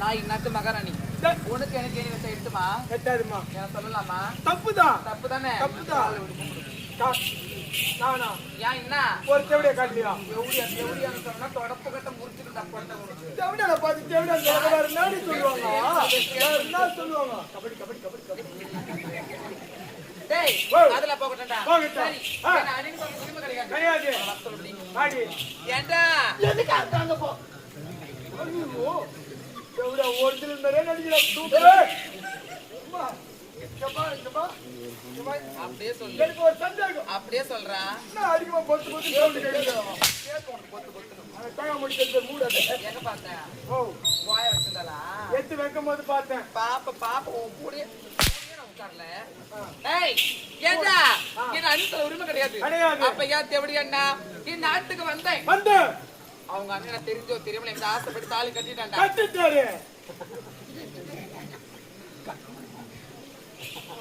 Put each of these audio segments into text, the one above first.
நான் இந்நாட்டு மகாராணி. உனக்கு எனக்கு என்ன வச்சா எடுத்துமா? எட்டாதுமா. நான் சொல்லலாமா? தப்புதான். தப்பு தானே? தப்புதான். நானா ஏன் என்ன ஒரு செவடியா காட்டியா? எவ்வளியான்னு சொன்னா தொடப்பு கட்ட முடிச்சுட்டு தப்பாட்ட உனக்கு. செவடியால பார்த்து செவடியா சொல்றாரு நானே சொல்லுவாங்க. என்ன சொல்லுவாங்க? கபடி கபடி கபடி கபடி. டேய் அதுல போகட்டடா. சரி. நான் அடின்னு சொல்ல உரிமை கிடையாது. கிடையாது. ஆடி. ஏண்டா? எதுக்கு அங்க போ? ஐயோ. செவடியா ஒரிஜினல் மேரே நடிக்கிறா. அம்மா. கபா. அப்படியே சொல்லு. எனக்கு ஒரு சந்தேகம். அப்படியே சொல்றா. நான் அடிக்குமா பொத்து பொத்து சவுண்ட் கேக்குது. கேட்கணும் பொத்து பொத்துன்னு. அந்த தாங்க முடிச்சது மூடாத. எங்க பார்த்தேன்? ஓ. வாய வச்சிருந்தாளா? எத்து வைக்கும்போது பார்த்தேன். பாப்ப உன் கூடயே நான் உட்கார்ல. ஏய் ஏண்டா? என்ன அனுசல உரிமை கிடையாது. அப்ப ஏன் தேவடி அண்ணா இந்த நாட்டுக்கு வந்தேன். அவங்க அண்ணன் தெரிஞ்சோ தெரியாமல இந்த ஆசைப்பட்டு தாலி கட்டிட்டான்டா. கட்டிட்டாரு.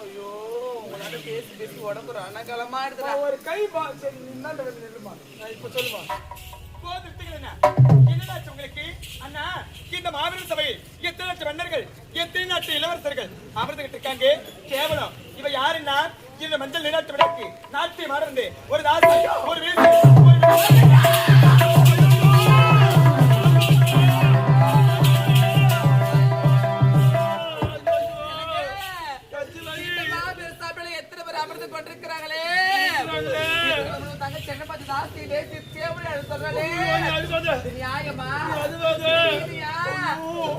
ஐயோ உங்களால பேசி உடம்பு ரணகலமா இருக்குடா. ஒரு கை சரி நின்னாண்ட வந்து நில்லுமா. நான் இப்ப சொல்லுமா. போதுட்டுகிறேன். என்னடாச்சு உங்களுக்கு? அண்ணா இந்த மாபெரும் சபையில் எத்தனை லட்சம் மன்னர்கள் எத்தனை நாட்டு இளவரசர்கள் அமர்ந்துகிட்டு இருக்காங்க. கேவலம் இவ யாருன்னா இந்த மஞ்சள் நீராட்டு விளக்கு நாட்டை மறந்து ஒரு தாசி ஒரு வீடு எத்தனை பேர் அமர்ந்து கொண்டிருக்கிறாங்களே. தங்க சென்னை பார்த்து தாசி தேசி தேவடி சொல்றாளே. நியாயமா?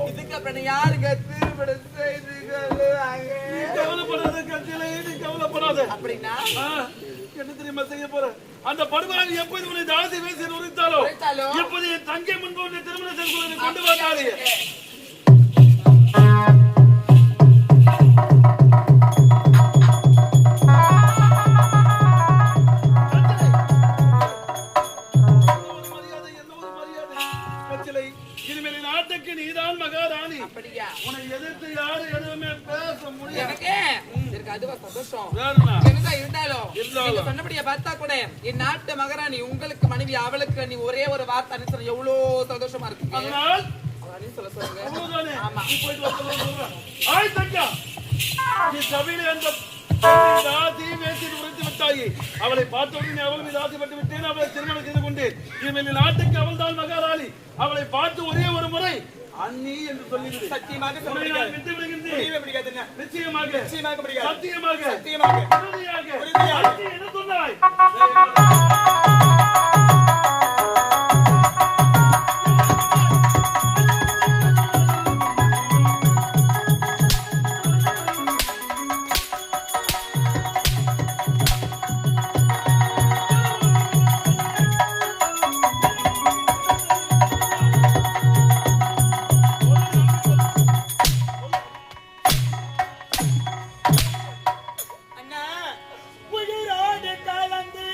இதுக்கு அப்புறம் யாருங்க திருமணம் செய்து அப்படின்னா என்ன தெரியுமா செய்ய போற? அந்த படுகொலை எப்போது உன்னை தாசி பேசி உரைத்தாலோ எப்போது என் தங்கை முன்பு உன்னை திருமணம் செய்து கொண்டு வந்தாரு. நீதான் மகாராணி. உன்னை எதிர்த்து யாரு எதுவுமே பேச முடியாது. எனக்கு அதுவா சந்தோஷம். இருந்தாலும் நீங்க சொன்னபடியா பார்த்தா கூட என் நாட்டு மகாராணி உங்களுக்கு மனைவி அவளுக்கு நீ ஒரே ஒரு வார்த்தை அனுசரம் எவ்வளவு சந்தோஷமா இருக்கு. சொல்ல சொல்லுங்க. ஆமா போயிட்டு வர. ஆய் தங்கா நீ சபையில அந்த தாசி வேசி உரைத்து விட்டாய். அவளை பார்த்தவுடனே அவள் மீது ஆசைப்பட்டு விட்டேன். அவளை திருமணம் செய்து கொண்டேன். இனிமேல் நாட்டுக்கு அவள் தான் மகாராணி. அவளை பார்த்து ஒரே ஒரு முறை அண்ணி என்று சொல்லிவிடு. சத்தியமாக விட்டு விடுகின்றேன். நிச்சயமாக சத்தியமாக என்ன சொன்னாய்? அண்ணா உயிரோடு கலந்து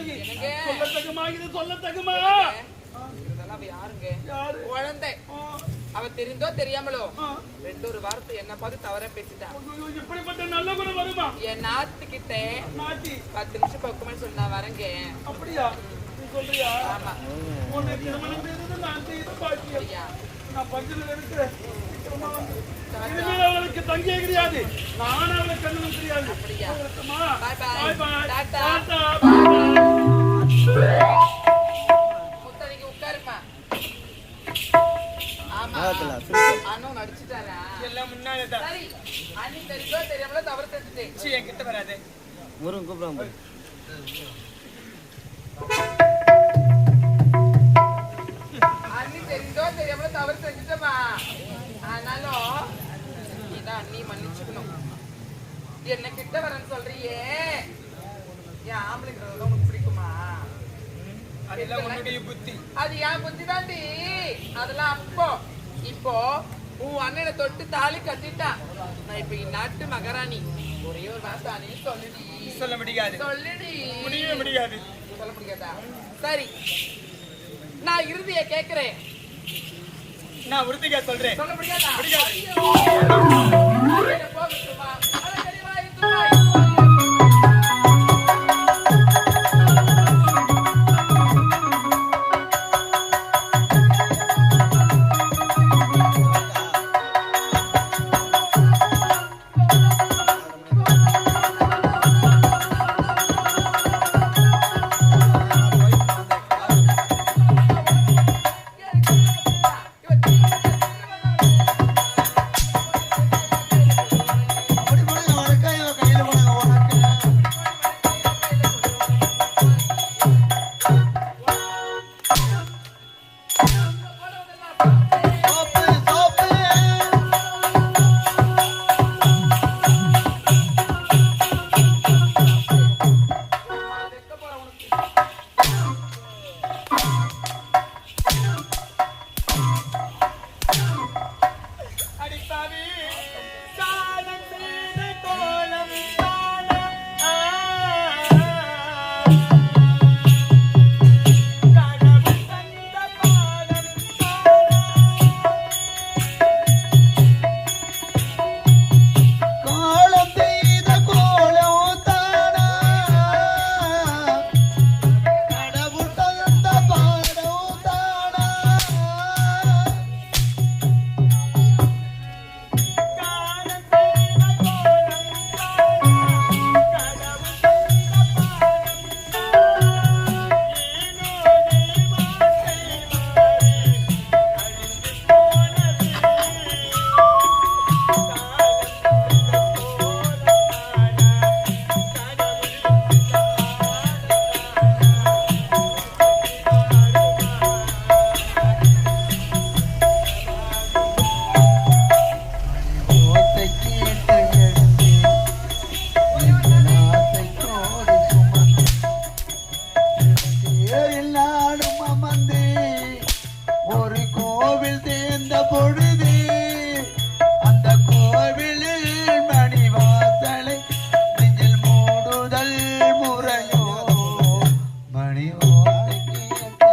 தாயி சொல்லத்தகுமா இது சொல்லத்தகுமா இதெல்லாம் அவ யாருங்க? யாரு குழந்தை. அவ தெரிந்தோ தெரியாமலோ ரெண்டு ஒரு வார்த்தை என்ன பார்த்து தவறா பேசிட்டான். இப்படிப்பட்ட நல்ல குணம் வருமா என் நாத்துக்கிட்ட நாட்டி 10 நிமிஷம் பக்குமன்னு சொன்னா வரங்க. அப்படியா நீ சொல்றியா ஆமா. உன்னை திருமணம் செய்தது நான் செய்த பாக்கியம் ஐயா, நான் பஞ்சில இருக்கிறேன் இனிமேல் அவளுக்கு தங்கியே கிடையாது நான் அவளை கண்ணனும் தெரியாது அப்படியா? பாய் Bye bye. டாடா டாடா. பாய் முத்தனைக்கு உட்காருமா. ஆமா. அண்ணன் நடிச்சுட்டாரா? எல்லாம் முன்னாலே தான். சரி. அண்ணி தெரிஞ்சோ தெரியாமலோ தவறு செஞ்சுட்டேன். சீ, என்கிட்ட வராது. முருகன் கூப்பிடுறாங்க அண்ணி தெரிஞ்சோ தெரியாமலோ தவறு செஞ்சுட்டமா. ஆனாலும் இதான் அண்ணி மன்னிச்சுக்கணும். என்ன கிட்ட வரேன்னு சொல்றியே, என் ஆம்பளைங்கிறது உனக்கு பிடிக்குமா? அதெல்லாம் உன்னுடைய புத்தி. அது என் புத்தி தாண்டி. அதெல்லாம் அப்போ. இப்போ உன் அண்ணனை தொட்டு தாலி கட்டிட்டான். நான் இப்ப இந்நாட்டு மகாராணி. ஒரே ஒரு வார்த்தை அண்ணி சொல்லுடி. சொல்ல முடியாது. சொல்லுடி. முடியவே முடியாது. சொல்ல முடியாதா? சரி, நான் இறுதியை கேட்கிறேன். நான் உறுதியா சொல்றேன். சொல்ல முடியாதா? முடியாது. போகட்டுமா? அடிப்பாவி சாதம் செய்த கோலம் தானா கடவுள் தந்த பாடம் காலம் செய்த கோலம் தானா கடவுள் தந்த பாடம் தானா ஓசை கேட்டு எழுந்தேன் என் ஆசை கோடி சுமந்து தேரில் நாடும் அமர்ந்து ஒரு கோவில் சேர்ந்த பொழுது அந்த கோவிலில் மணிவாசலை நெஞ்சில் மூடுதல் முறையோ மணி ஓசை கேட்டு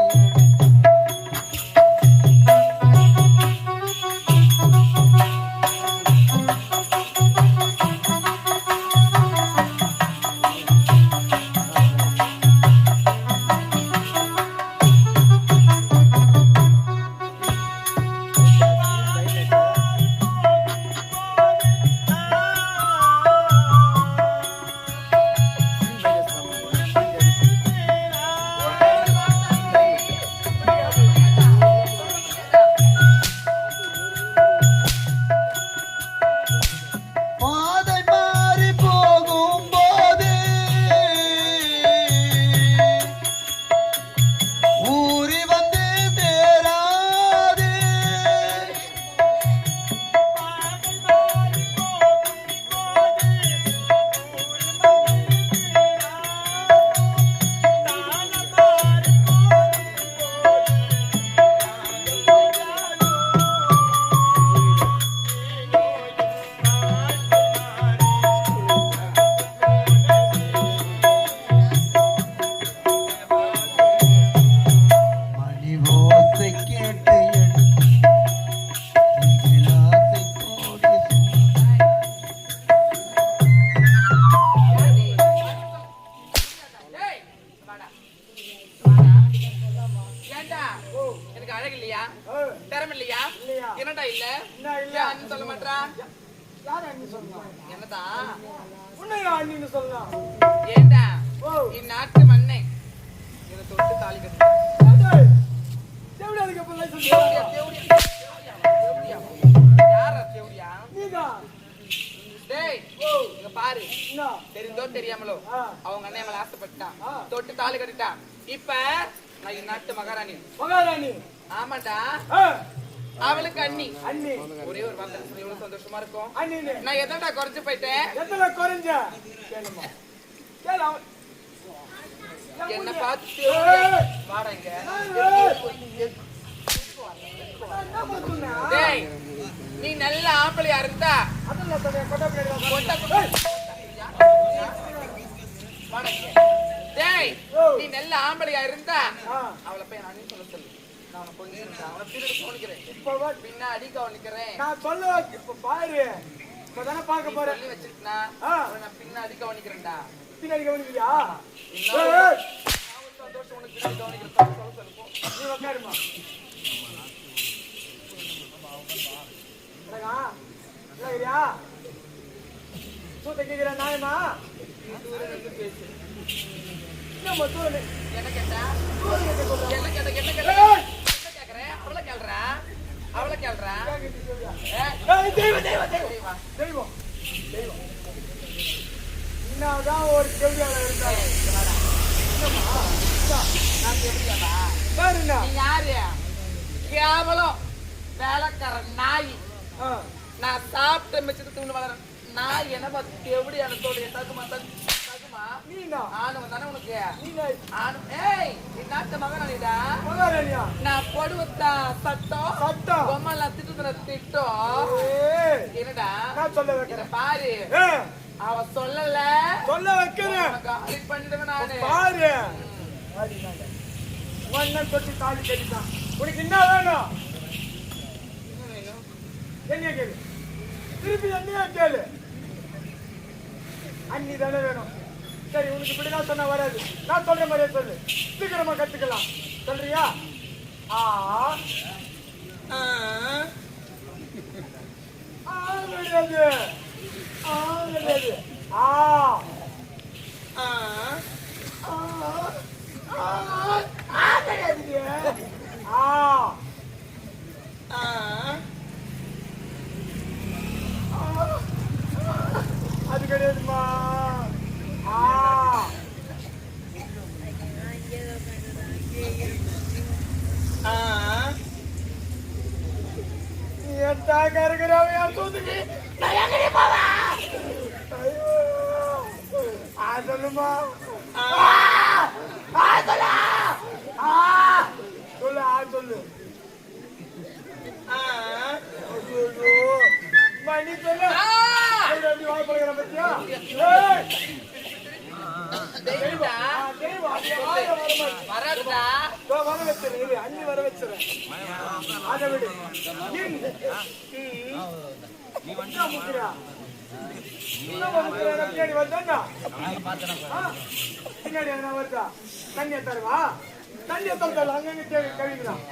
ஒரு வார்த்தை ஏன்டா எனக்கு அழகு இல்லையா திறமை இல்லையா என்னடா இல்ல அண்ணன் சொல்ல மாட்டா என்னதான் அண்ணின்னு சொல்லலாம். ஏண்டா இந்நாட்டு மண்ணை இதை தொட்டு தாலி கட்டு யாரா தேவடியா டேய் இங்க பாரு தெரிந்தோ தெரியாமலோ அவங்க அண்ணன் மேல ஆசைப்பட்டான் தொட்டு தாலி கட்டிட்டான் இப்ப நான் இந்நாட்டு மகாராணி ஆமாடா அவளுக்கு அண்ணி ஒரே ஒரு வார்த்தை சொல்லி எவ்வளவு சந்தோஷமா இருக்கும் நான் எதடா குறைஞ்சு போயிட்டேன் என்ன பார்த்து வாடங்க டேய் நீ நல்ல ஆம்பளையா இருந்தா டேய் நீ நல்ல ஆம்பளையா இருந்தா அவளை போய் நான் சொல்ல சொல்லு நான் பின்னாடி கவனிக்கிறேன் நான் சொல்ல இப்ப பாரு இப்பதானே பார்க்க போறேன் சொல்லி வச்சிருக்கா நான் பின்னாடி கவனிக்கிறேன்டா பின்னாடி கவனிக்கிறியா சந்தோஷம் உனக்கு கவனிக்கிறேன் நீ உட்காருமா சூத்த கேக்குற நாயமா என்ன கேட்டா என்ன கேட்ட அவளை கேள்றா தெய்வம் என்னதான் ஒரு கேள்வியாளர் இருந்தாரு யாரு கேவலம் வேலைக்கார நாய் நான் சாப்பிட்ட மிச்சத்துக்கு வளர நாய் என்ன பார்த்து எப்படி எனக்கு தகுமா ஆணவம் தானே உனக்கு நாட்டு மகாராணிடா நான் படுவத்தா சட்டம் பொம்மை திட்டு திட்டம் என்னடா சொல்ல பாரு அவ சொல்லல சொல்ல வைக்கிறேன் காலி பண்ணிடுவேன் நானு பாரு மண்ணன் தொட்டி தாலி கட்டிட்டான் உனக்கு என்ன வேணும் என்ன கேளு திருப்பி என்னையா கேளு அண்ணி தானே வேணும் சரி உனக்கு இப்படிதான் சொன்னா வராது நான் சொல்ற மாதிரியே சொல்லு சீக்கிரமா கத்துக்கலாம் சொல்றியா கிடையாது கிடையாது அது கிடையாதுமா சொல்லுமா சொல்லு சொல்லு மணி சொல்லு வாய்ப்பு பத்தியா வர வச்சிரு அண்ணி வர வச்சிரு அதை விடு பின்னாடி வந்தா பின்னாடி என்ன வருதா தண்ணிய தருவா தண்ணிய தரல அங்க கழிக்கிறான்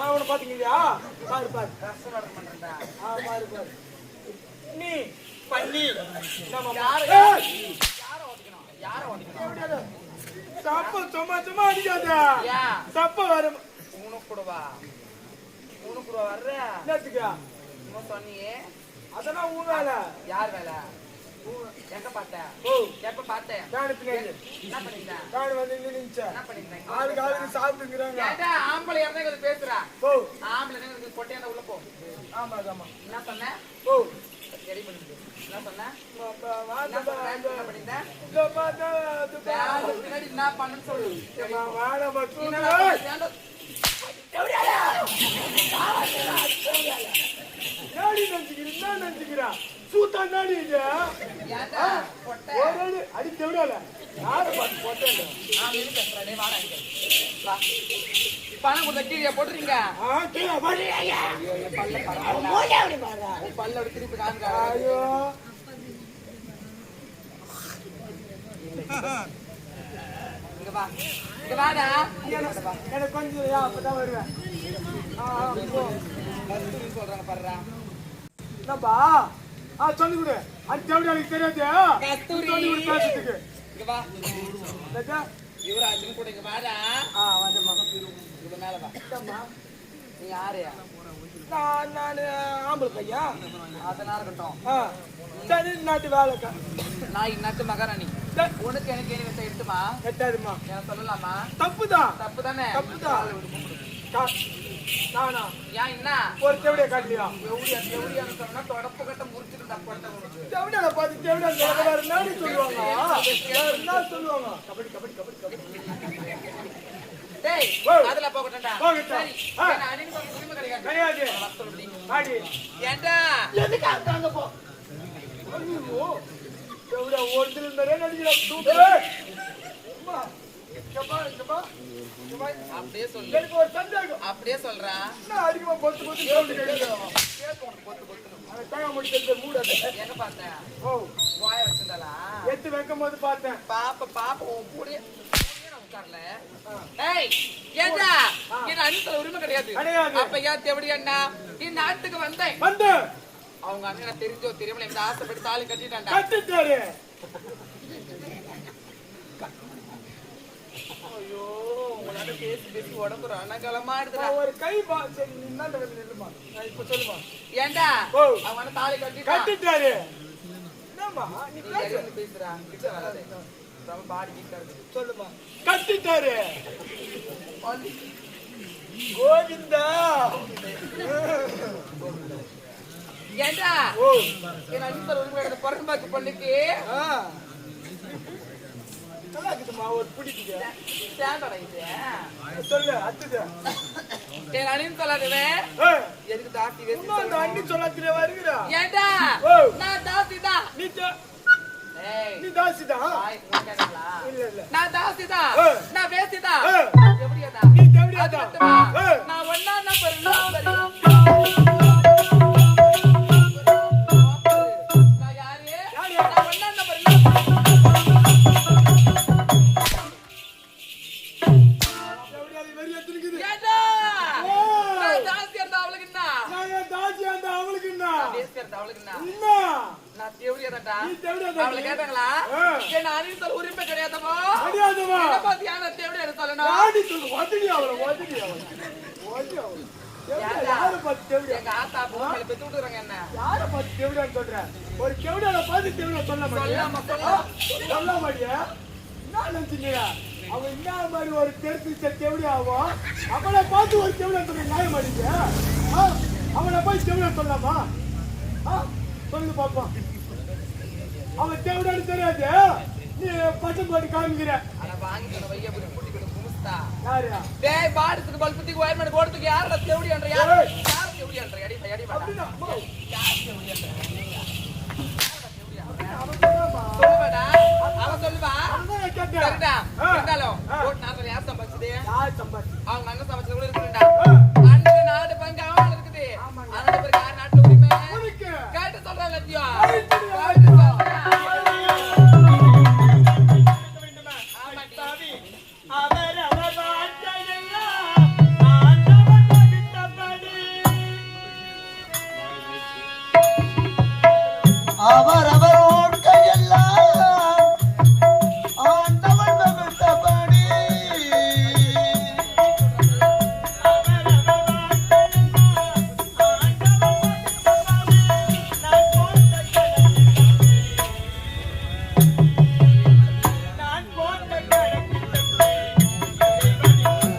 அவனை பாத்தீங்களா பாரு பாரு பாரு பாரு நீ பண்ணி தப்ப சும்மா சும்மா அடிக்காத தப்ப வரும் உனக்குடவா வர்ற என்னத்துக்கா சொன்னியே அதெல்லாம் உன் வேலை யார் வேலை எங்க பார்த்தேன் எப்ப பார்த்தேன் என்ன பண்ணிட்டேன் வந்து நின்னுச்சா என்ன பண்ணிட்டேன் ஆளுக்கு ஆளுக்கு சாப்பிட்டுக்கிறாங்க ஆம்பளை இருந்தா பேசுறா ஆம்பளை கொட்டையா உள்ள போ ஆமா ஆமா என்ன சொன்ன ரெடி பண்ணிட்டு என்ன சொன்ன பின்னாடி என்ன பண்ணுன்னு சொல்லு நினைச்சுக்கிறேன் என்ன நினைச்சுக்கிறா சூத்தான் தானே இது ஏன்டா பொட்டை ஒரு அடி அடிக்க விடல யாரை பார்த்து போட்டேன் நான் எது பேசுறேன் டேய் வாடா இங்க வா பணம் கொடுத்த கீழே போட்டுறீங்க கீழே பாரு பல்லோட திருப்பி காண்க ஐயோ இங்க வா இங்க வாடா எனக்கு கொஞ்சம் அப்பதான் வருவேன் கஸ்தூரி சொல்றாங்க பாருடா என்னப்பா சொல்லி கொடு அது எப்படி எனக்கு தெரியாது கஸ்தூரி சொல்லி கொடு பேசுறதுக்கு இங்க வா யுவராஜன் கூட இங்க வாடா வந்துமா இங்க மேல வா நீ யாரு நான் ஆம்பளை பையா அதனால இருக்கட்டும் சரி நாட்டு வேலைக்கா நான் இந்நாட்டு மகாராணி உனக்கு எனக்கு என்ன விஷயம் எடுத்துமா எட்டாதுமா நான் சொல்லலாமா தப்புதான் தப்பு தானே தப்புதான் நானா ஏன் என்ன ஒரு செவடியை காட்டலையா எவ்வளியான்னு சொன்னா தொடப்பு கட்ட முடிச்சுட்டு தப்பு கட்ட செவடியால பார்த்து செவடியா சொல்லுவாங்க என்ன சொல்லுவாங்க கபடி கபடி கபடி கபடி டேய் அதுல போகட்டடா போகட்டும். சரி நான் அனின் உரிமை கிடையாது கிடையாது ஆடி ஏண்டா எதுக்கு அங்க போ ஐயோ செவடியா ஒருத்தர் நிறைய நடிக்கிறா அப்படியே சொல்லு எனக்கு ஒரு சந்தேகம் அப்படியே சொல்றா நான் அதிகமா பொத்து பொத்து எங்க பார்த்தேன் ஓ வாய வச்சிருந்தாளா எத்து வைக்கும் போது பார்த்தேன் பாப்ப உன் கூடயே உட்கார்ல ஏய் ஏண்டா என் அண்ணன் உரிமை கிடையாது கிடையாது. அப்ப ஏன் தேவடி அண்ணா நீ நாட்டுக்கு வந்தேன் வந்து அவங்க அண்ணனை தெரிஞ்சோ தெரியாமல இந்த ஆசைப்பட்டு தாலி கட்டிட்டான்டா கட்டிட்டாரு ஐயோ உங்களால பேசி பேசி உடம்பு ரணகலமா எடுத்துடா ஒரு கை சரி என்ன நில்லுமா இப்ப சொல்லுமா ஏண்டா ஓ. அவங்க அண்ணன் தாலி கட்டிட்டான் கட்டிட்டாரு என்னம்மா நீ நீ பேசு இறங்கி பேசுறா கிட்ட வராதே ரொம்ப பாடி கிட்ட சொல்லுமா கட்டிட்டாரு கோவிந்தா ஏண்டா ஓ என் அண்ணன் உரிமை கிடையாது பிறகு பொண்ணுக்கு நல்லா இருக்குதுமா ஒரு பிடிக்குது ஸ்டாண்டர்ட் ஆயிடுச்சு சொல்லு அடுத்தது என் அண்ணன் சொல்லாதவே ஏய், எதுக்கு தாத்தி வேசி இன்னும் அந்த அண்ணி சொல்லாத்திலே வருகிறா ஏண்டா ஓ. நான் தாசி தான் நீ ஏய் நீ தாசிதான் வாய் மூடாதீங்களா? இல்ல இல்ல நான் தாசி தான் ஏய். நான் வேசி தான் ஏய். எப்படியாடா நீ தேவடியா அது தான் மட்டுமா? ஏய். நான் ஒண்ணா நம்பர் நான் யாரு யாரு? நான் ஒண்ணா நம்பர் தேவடியா வெறி எத்திருக்குது ஏண்டா ஓ. நான் தாசி இருந்தா அவளுக்கு என்ன நான் என் தாசி அந்த அவளுக்கு என்ன வேசி இருந்தா அவளுக்கு என்ன என்ன நான் தேவடியாடா நீ தேவடியா தான் அவளை கேட்டாங்களா ஏய். என் அணிந்தல் உரிமை கிடையாதப்போ கிடையாதுமா என்ன பாத்தியான தேவடியா சொல்லணும் யாடி சொல்லு ஒதுடி அவளை ஒதுடி அவளை ஒதுடி அவளை யாரை பார்த்து தேவடியா எங்க ஆத்தா பொண்ணு பெத்து விட்டுறாங்க என்ன யாரை பார்த்து தேவடியான்னு சொல்றேன் ஒரு கெவடியால பார்த்து தேவடியா சொல்ல மாட்டியா சொல்லாம சொல்லலாம். சொல்ல மாட்டியா என்ன நினைச்சீங்க அவன் என்ன மாதிரி ஒரு தெரிஞ்ச தேவடியா ஆகும் அவனை பார்த்து ஒரு தேவடியா சொல்ல நியாய மாட்டீங்க அவனை போய் தேவடியா சொல்லலாமா சொல்லு பாப்போம் அவன் தேவடியான்னு தெரியாது நீ பட்டம் போட்டு காமிக்கிற ஆனா வாங்கி வைய புடி கூட்டிட்டு குமுஸ்தா யாரு டேய் பாடத்துக்கு பல்பத்துக்கு வயர்மேன் போறதுக்கு யாரடா தேவடியான்ற யார் ஏய். யார் தேவடியான்ற அடி அடி வாடா அப்படின்னா யார் தேவடியான்ற அவன் சொல்லுவாமா சொல்லுவாடா அவ சொல்லுவா அவன்தான் கேட்டேன் சரிடா ஆ. இருந்தாலும் ஆ. ஓட் நாட்ல யார் சம்பாதிச்சது யார் சம்பாதி அவங்க அண்ணன் சம்பாதிச்சது கூட இருக்குடா அண்ணன் நாடு பங்கு அவன் இருக்குது அதனால பேருக்கு யார் நாட்டு உரிமை உனக்கு கேட்டு சொல்றாங்க லத்தியா சாமி, அவர் அவர் வாழ்க்கையெல்லாம் ஆண்டவன் வகுத்தபடி. அவரவர் வாழ்க்கையெல்லாம் ஆண்டவன் வகுத்தபடி அவர் அவர் வாழ்க்கையெல்லாம் ஆண்டவன் வகுத்தபடி. நான் போட்ட கணக்கின்படி இறைவனின்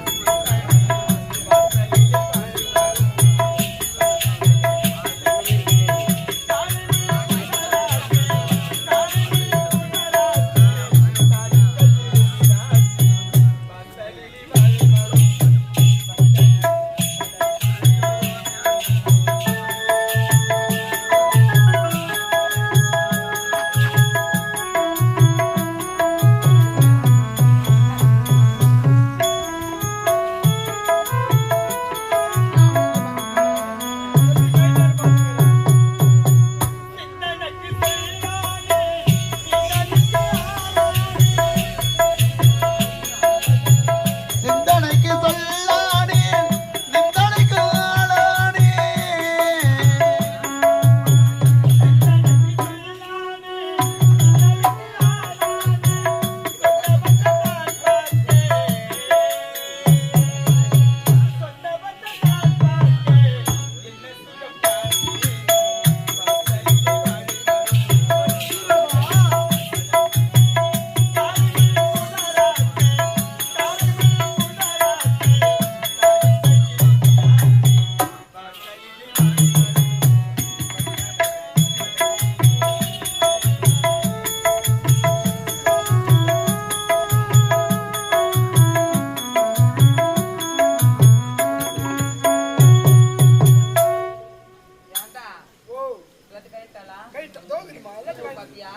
கைட்ட தோகுதுமா எல்லாம் பாத்தியா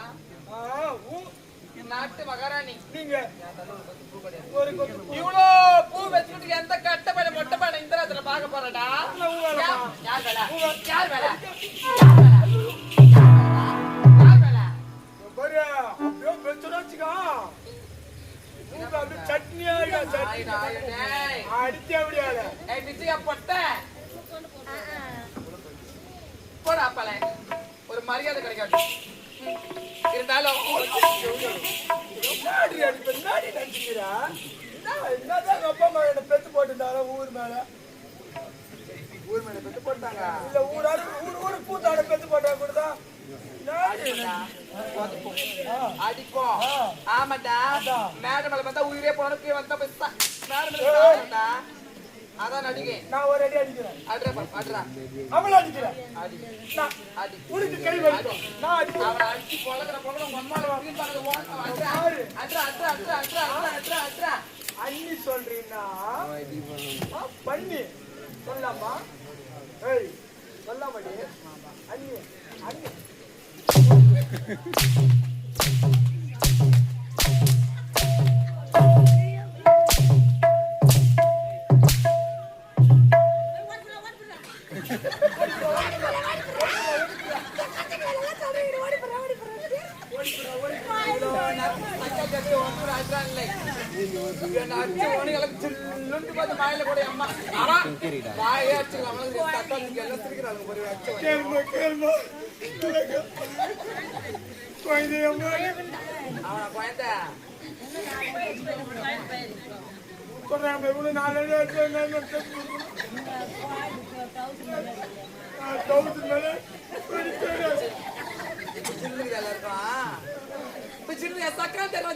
ஊ நாட்டு மகாராணி நீங்க ஒரு இவ்வளோ பூ வச்சுக்கிட்டு எந்த கட்ட பையன் மொட்டை பையன் இந்த இடத்துல பார்க்க போறடா யார் வேலை யார் வேலை யார் வேலை பாரு அப்படியே வெச்சுடாச்சுக்கா அப்படியே சட்னி ஆயிடா சட்னி அடிச்சு அப்படியால ஏய் பிச்சையா பொட்ட போடா பல ஒரு மரியாதை கிடைக்காது இருந்தாலும் நாடி அடிப்ப நாடி நினைச்சுக்கிறா என்னதான் அப்பா அம்மா என்ன பெத்து போட்டுருந்தாலும் ஊர் மேல பெத்து போட்டாங்க இல்ல ஊரு கூத்தாட பெத்து போட்டா கூடதான் அடிப்போம் ஆமாடா மேடம் பார்த்தா உயிரே போனக்கு வந்தா மேடம் அதான் நடிகை நான் ஒரு அடி அடிக்கிறேன் அட்ரா அவள அடிக்கிறேன் அடி அடி உனக்கு கை வலிக்கும் நான் அடிக்கிறேன் அவளை அடிச்சு பொழக்கிற பொங்கல அட்ரா அண்ணி சொல்றீன்னா பண்ணி சொல்லாமா ஏய் சொல்லாமடி அண்ணி அண்ணி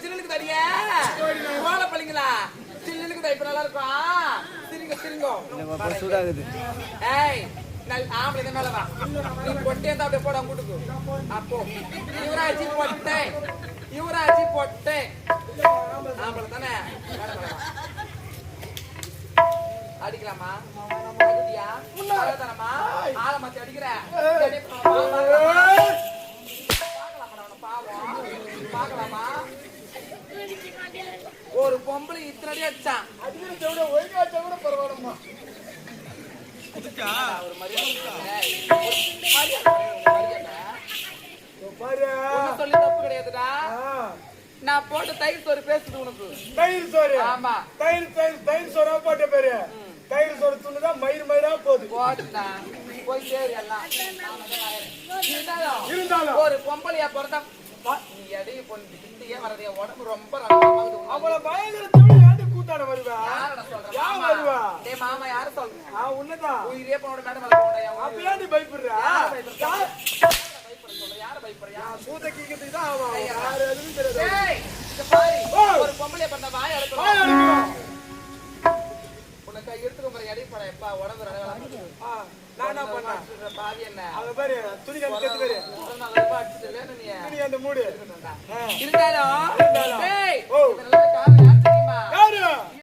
சில்லுக்கு தடிய கோல பள்ளிங்களா சில்லுக்கு தான் இப்ப நல்லா இருக்கும் சிரிங்க சிரிங்க சூடாகுது ஏய் ஆம்பளை மேல வா நீ பொட்டே தான் அப்படியே போட கூட்டுக்கு அப்போ யுவராஜி பொட்டே ஆம்பளை தானே அடிக்கலாமா அடிக்கியா தானமா ஆளை மாத்தி அடிக்கிற பாவம் பாக்கலாமா ஒரு பொம்பளை இத்தனை அடி அடிச்சான் கூட பரவாயில்லம்மா ஒரு மரியாதை சொல்லி தப்பு கிடையாதுடா நான் போட்ட தயிர் சோறு பேசுது உனக்கு தயிர் சோறு ஆமா தயிர் சோறா போட்ட பேரு தயிர் சோறு துண்ணுதான் மயிரா போகுது போட்டுடா போய் சேரு எல்லாம் இருந்தாலும் ஒரு பொம்பளையா பிறந்தா நீ எடைய பொண்ணு கிட்டியே வரதே உடம்பு ரொம்ப அவளை பயங்கர கூத்தாட வருவா யார் வருவா டேய் மாமா யாரு சொல்ற உன்னதான் உயிரே போன மேடம் அப்படியே நீ பயப்படுறா யார பயப்படுறியா பூத்த கீக்கிறதுக்கு தான் ஆவா யாரு எதுவும் தெரியாது ஏய் இங்க பாரு ஒரு பொம்பளையா பிறந்தா வாய் அடக்கணும் உனக்கு எடுத்துக்க முறை எடை போட எப்பா உடம்பு நான் என்ன பண்ணேன் பாதி என்ன அங்க பாரு துணி கட்டி பேரு அடிச்சுட்டு நீ அந்த மூடு இருந்தாலும்